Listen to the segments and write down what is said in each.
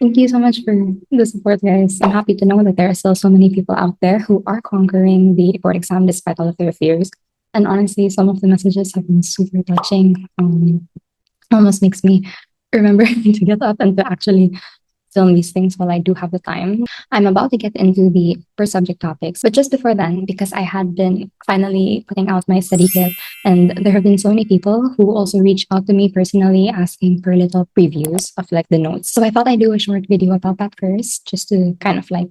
Thank you so much for the support, guys. I'm happy to know that there are still so many people out there who are conquering the board exam despite all of their fears. And honestly, some of the messages have been super touching. Almost makes me remember to get up and to actually film these things while I do have the time. I'm about to get into the per subject topics, but just before then, because I had been finally putting out my study kit, and there have been so many people who also reached out to me personally asking for little previews of like the notes. So I thought I'd do a short video about that first, just to kind of like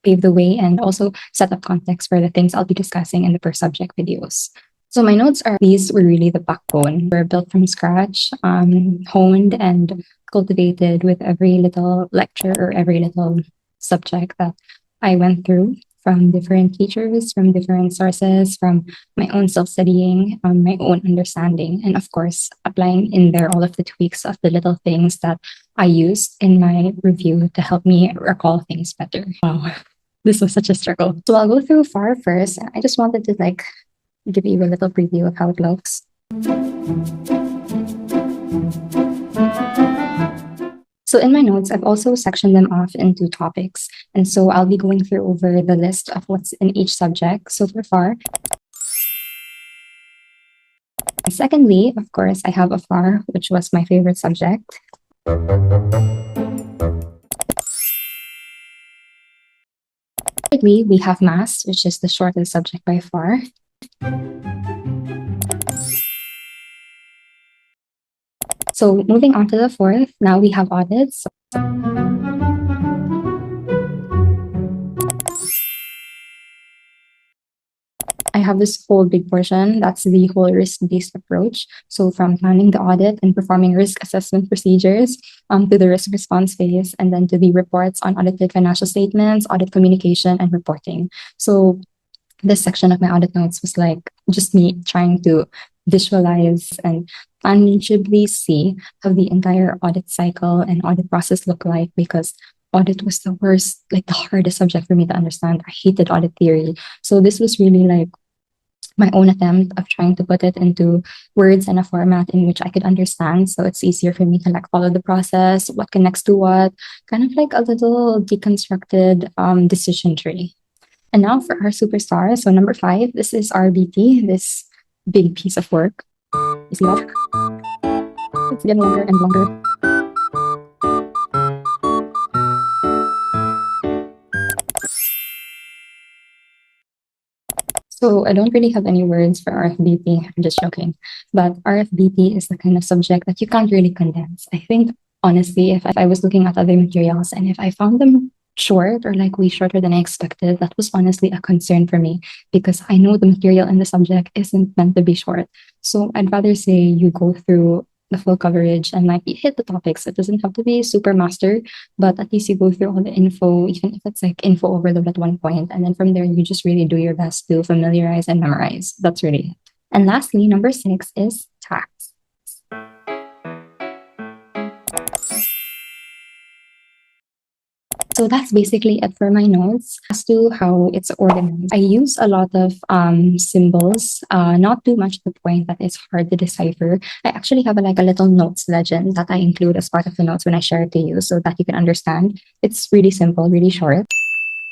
pave the way and also set up context for the things I'll be discussing in the per subject videos. So my notes are these were really the backbone. Were built from scratch, honed and cultivated with every little lecture or every little subject that I went through from different teachers, from different sources, from my own self-studying, my own understanding, and of course, applying in there all of the tweaks of the little things that I used in my review to help me recall things better. Wow, this was such a struggle. So I'll go through far first. I just wanted to like give you a little preview of how it looks. So in my notes, I've also sectioned them off into topics. And so I'll be going through over the list of what's in each subject so far. And secondly, of course, I have AFAR, which was my favorite subject. Thirdly, we have maths, which is the shortest subject by far. So moving on to the fourth, now we have audits. I have this whole big portion. That's the whole risk-based approach. So from planning the audit and performing risk assessment procedures to the risk response phase, and then to the reports on audited financial statements, audit communication, and reporting. So this section of my audit notes was like just me trying to visualize and tangibly see how the entire audit cycle and audit process look like, because audit was the worst, like the hardest subject for me to understand. I hated audit theory. So this was really like my own attempt of trying to put it into words and a format in which I could understand. So it's easier for me to like follow the process, what connects to what, kind of like a little deconstructed decision tree. And now for our superstar. So number 5, this is RBT, this big piece of work. You see that? It's getting longer and longer. So I don't really have any words for RFBT. I'm just joking. But RFBT is the kind of subject that you can't really condense. I think, honestly, if I was looking at other materials and if I found them short or like way shorter than I expected, that was honestly a concern for me because I know the material in the subject isn't meant to be short. So I'd rather say you go through the full coverage and like you hit the topics. It doesn't have to be super master, but at least you go through all the info, even if it's like info overload at one point, and then from there you just really do your best to familiarize and memorize. That's really it. And lastly, number 6 is tax. So that's basically it for my notes. As to how it's organized, I use a lot of symbols, not too much to the point that it's hard to decipher. I actually have like a little notes legend that I include as part of the notes when I share it to you so that you can understand. It's really simple, really short.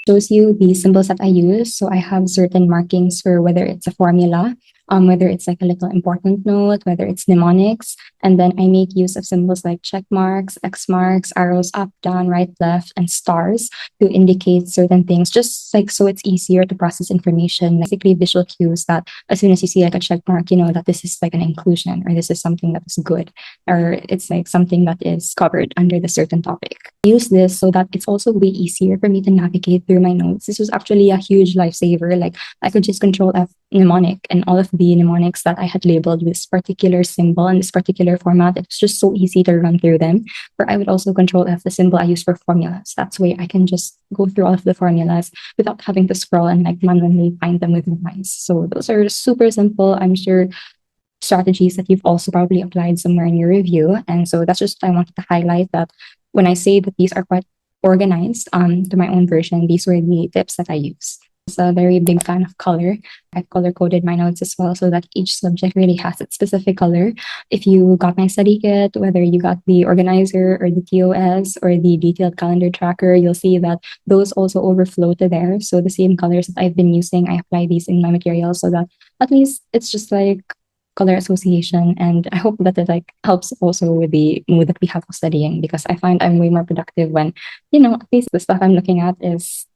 Shows you the symbols that I use. So I have certain markings for whether it's a formula, whether it's like a little important note, whether it's mnemonics. And then I make use of symbols like check marks, X marks, arrows up, down, right, left, and stars to indicate certain things, just like so it's easier to process information. Basically, visual cues that as soon as you see like a check mark, you know that this is like an inclusion or this is something that is good or it's like something that is covered under the certain topic. Use this so that it's also way easier for me to navigate through my notes. This was actually a huge lifesaver. Like I could just control F mnemonic and all of the mnemonics that I had labeled with this particular symbol and this particular format. It was just so easy to run through them. Or I would also control F the symbol I use for formulas. That's way I can just go through all of the formulas without having to scroll and like manually find them with my eyes. So those are super simple. I'm sure strategies that you've also probably applied somewhere in your review. And so that's just what I wanted to highlight, that when I say that these are quite organized to my own version, these were the tips that I used. A very big fan of color. I've color coded my notes as well so that each subject really has its specific color. If you got my study kit, whether you got the organizer or the TOS or the detailed calendar tracker, you'll see that those also overflow to there. So the same colors that I've been using, I apply these in my material so that at least it's just like color association. And I hope that it like helps also with the mood that we have of studying, because I find I'm way more productive when, at least the stuff I'm looking at is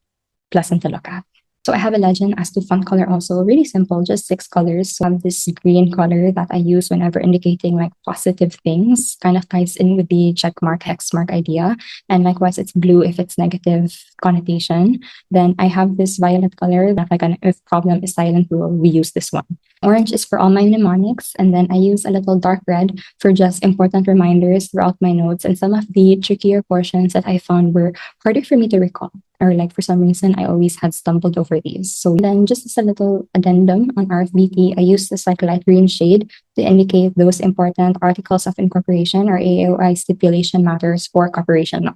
pleasant to look at. So I have a legend as to font color also, really simple, just 6 colors. So I have this green color that I use whenever indicating like positive things, kind of ties in with the check mark, hex mark idea. And likewise, it's blue if it's negative connotation. Then I have this violet color that like an if problem is silent rule, we use this one. Orange is for all my mnemonics. And then I use a little dark red for just important reminders throughout my notes. And some of the trickier portions that I found were harder for me to recall, or like for some reason I always had stumbled over these. So then just as a little addendum on RFBT, I used this like light green shade to indicate those important articles of incorporation or AOI stipulation matters for corporation law.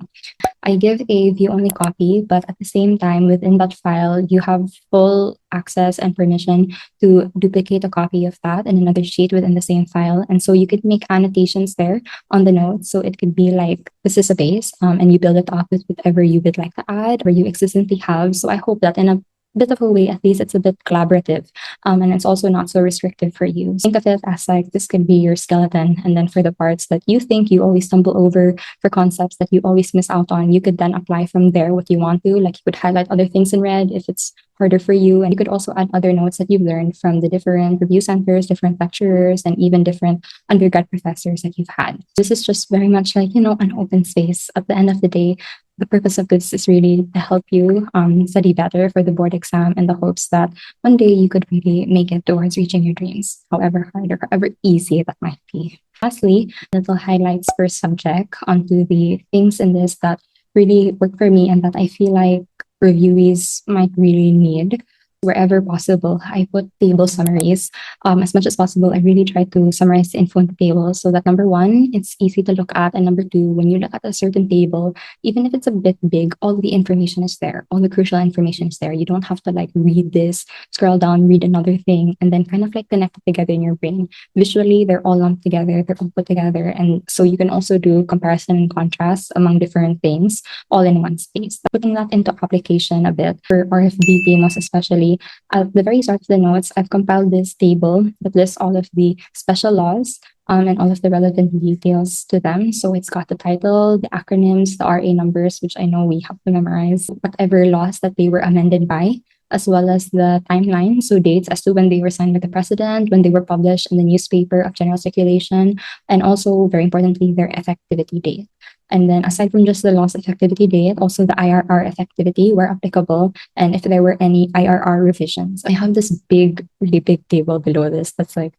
I give a view-only copy, but at the same time, within that file, you have full access and permission to duplicate a copy of that in another sheet within the same file. And so you could make annotations there on the notes. So it could be like, this is a base, and you build it up with whatever you would like to add or you existently have. So I hope that in a bit of a way, at least it's a bit collaborative, and it's also not so restrictive for you. Think of it as like this could be your skeleton, and then for the parts that you think you always stumble over, for concepts that you always miss out on, you could then apply from there what you want to. Like you could highlight other things in red if it's harder for you, and you could also add other notes that you've learned from the different review centers, different lecturers, and even different undergrad professors that you've had. This is just very much like, an open space. At the end of the day, the purpose of this is really to help you study better for the board exam, in the hopes that one day you could really make it towards reaching your dreams, however hard or however easy that might be. Lastly, little highlights per subject onto the things in this that really work for me and that I feel like reviewees might really need. Wherever possible, I put table summaries. As much as possible, I really try to summarize the info in the table so that number one, it's easy to look at. And number two, when you look at a certain table, even if it's a bit big, all the information is there. All the crucial information is there. You don't have to like read this, scroll down, read another thing, and then kind of like connect it together in your brain. Visually, they're all lumped together, they're all put together. And so you can also do comparison and contrast among different things all in one space. Putting that into application a bit for RFBT, most especially, at the very start of the notes, I've compiled this table that lists all of the special laws and all of the relevant details to them. So it's got the title, the acronyms, the RA numbers, which I know we have to memorize, whatever laws that they were amended by, as well as the timeline, so dates as to when they were signed by the president, when they were published in the newspaper of general circulation, and also, very importantly, their effectivity date. And then aside from just the loss effectivity date, also the IRR effectivity where applicable, and if there were any IRR revisions. I have this big, really big table below this that's like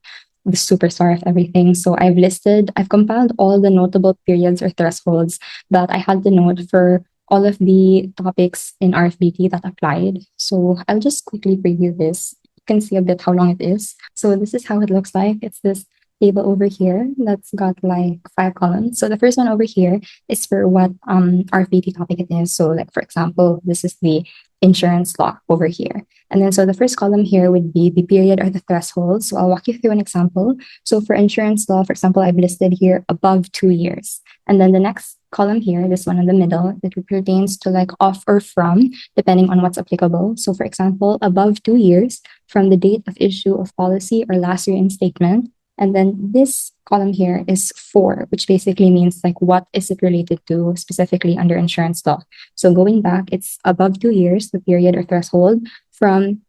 the superstar of everything. So I've compiled all the notable periods or thresholds that I had to note for all of the topics in RFBT that applied. So I'll just quickly preview this. You can see a bit how long it is. So this is how it looks like. It's this table over here that's got like 5 columns. So the first one over here is for what RFBT topic it is. So like, for example, this is the insurance law over here. And then so the first column here would be the period or the threshold. So I'll walk you through an example. So for insurance law, for example, I've listed here above 2 years. And then the next column here, this one in the middle, that pertains to like off or from, depending on what's applicable. So for example, above 2 years from the date of issue of policy or last reinstatement. And then this column here is for, which basically means like what is it related to specifically under insurance law. So going back, it's above 2 years, the period or threshold from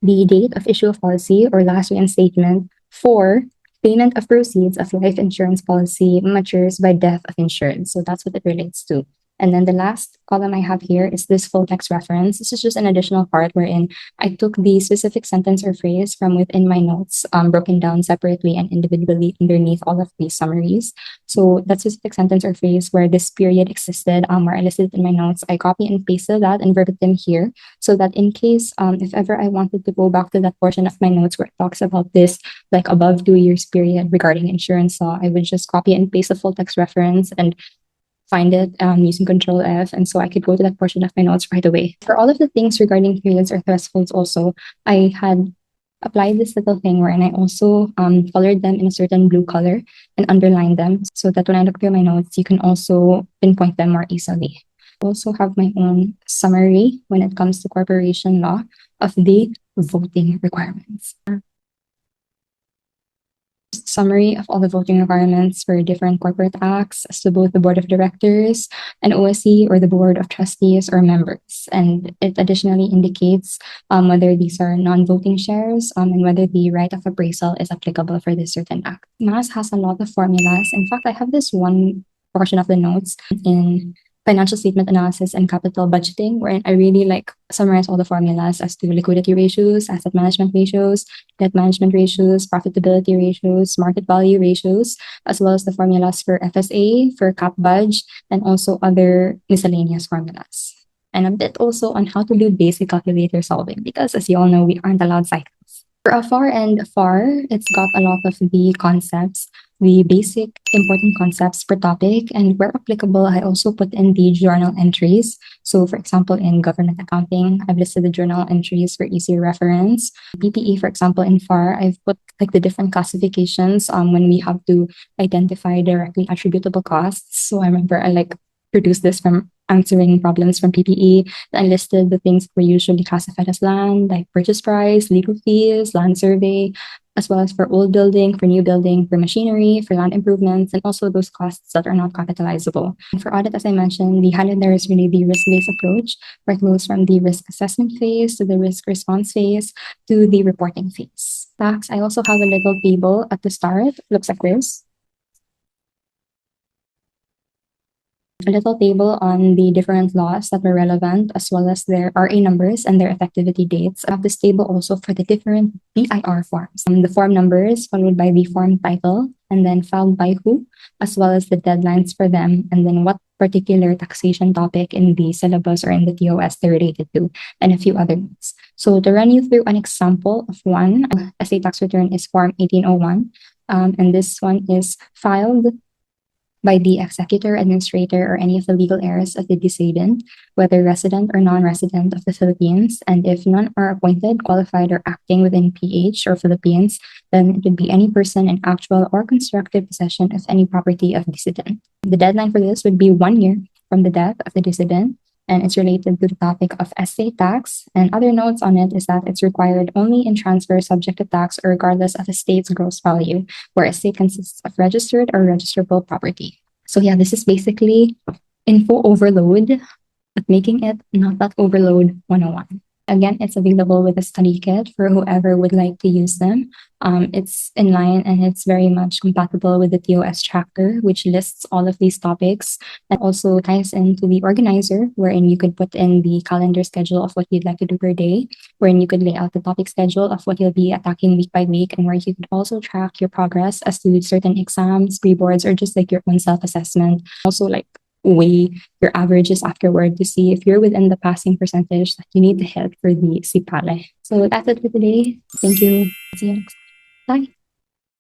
the date of issue of policy or last reinstatement for payment of proceeds of life insurance policy matures by death of insured. So that's what it relates to. And then the last column I have here is this full text reference. This is just an additional part wherein I took the specific sentence or phrase from within my notes, broken down separately and individually underneath all of these summaries. So that specific sentence or phrase where this period existed, where I listed it in my notes, I copy and pasted that and verbatim here, so that in case, if ever I wanted to go back to that portion of my notes where it talks about this like above 2 years period regarding insurance law, I would just copy and paste the full text reference and find it using Control F, and so I could go to that portion of my notes right away. For all of the things regarding periods or thresholds, also I had applied this little thing wherein I also colored them in a certain blue color and underlined them so that when I look through my notes, you can also pinpoint them more easily. I also have my own summary when it comes to corporation law of the voting requirements. Summary of all the voting requirements for different corporate acts as to both the board of directors, an OSC, or the board of trustees or members. And it additionally indicates whether these are non-voting shares and whether the right of appraisal is applicable for this certain act. MAS has a lot of formulas. In fact, I have this one portion of the notes in financial statement analysis and capital budgeting, where I really like summarize all the formulas as to liquidity ratios, asset management ratios, debt management ratios, profitability ratios, market value ratios, as well as the formulas for FSA, for cap budge, and also other miscellaneous formulas. And a bit also on how to do basic calculator solving, because as you all know, we aren't allowed cycles. For a FAR and FAR, it's got a lot of the concepts, the basic important concepts per topic, and where applicable, I also put in the journal entries. So for example, in government accounting, I've listed the journal entries for easy reference. PPE, for example, in FAR, I've put like the different classifications when we have to identify directly attributable costs. So I remember I like produced this from answering problems from PPE. I listed the things that were usually classified as land, like purchase price, legal fees, land survey, as well as for old building, for new building, for machinery, for land improvements, and also those costs that are not capitalizable. And for audit, as I mentioned, the highlight there is really the risk-based approach, where it goes from the risk assessment phase to the risk response phase to the reporting phase. Tax, I also have a little table at the start. Looks like this. A little table on the different laws that were relevant, as well as their RA numbers and their effectivity dates. I have this table also for the different BIR forms. The form numbers followed by the form title, and then filed by who, as well as the deadlines for them, and then what particular taxation topic in the syllabus or in the TOS they're related to, and a few other notes. So to run you through an example of one, SA tax return is Form 1801, and this one is filed by the executor, administrator, or any of the legal heirs of the decedent, whether resident or non-resident of the Philippines. And if none are appointed, qualified, or acting within PH or Philippines, then it would be any person in actual or constructive possession of any property of decedent. The deadline for this would be 1 year from the death of the decedent, and it's related to the topic of estate tax. And other notes on it is that it's required only in transfer subject to tax or regardless of the state's gross value, where estate consists of registered or registerable property. So yeah, this is basically info overload, but making it not that overload 101. Again, it's available with a study kit for whoever would like to use them. It's in line and it's very much compatible with the TOS tracker, which lists all of these topics and also ties into the organizer, wherein you could put in the calendar schedule of what you'd like to do per day, wherein you could lay out the topic schedule of what you'll be attacking week by week, and where you could also track your progress as to certain exams, pre-boards, or just like your own self-assessment. Also like weigh your averages afterward to see if you're within the passing percentage that you need to hit for the CPALE. So that's it for today. Thank you. See you next time. Bye.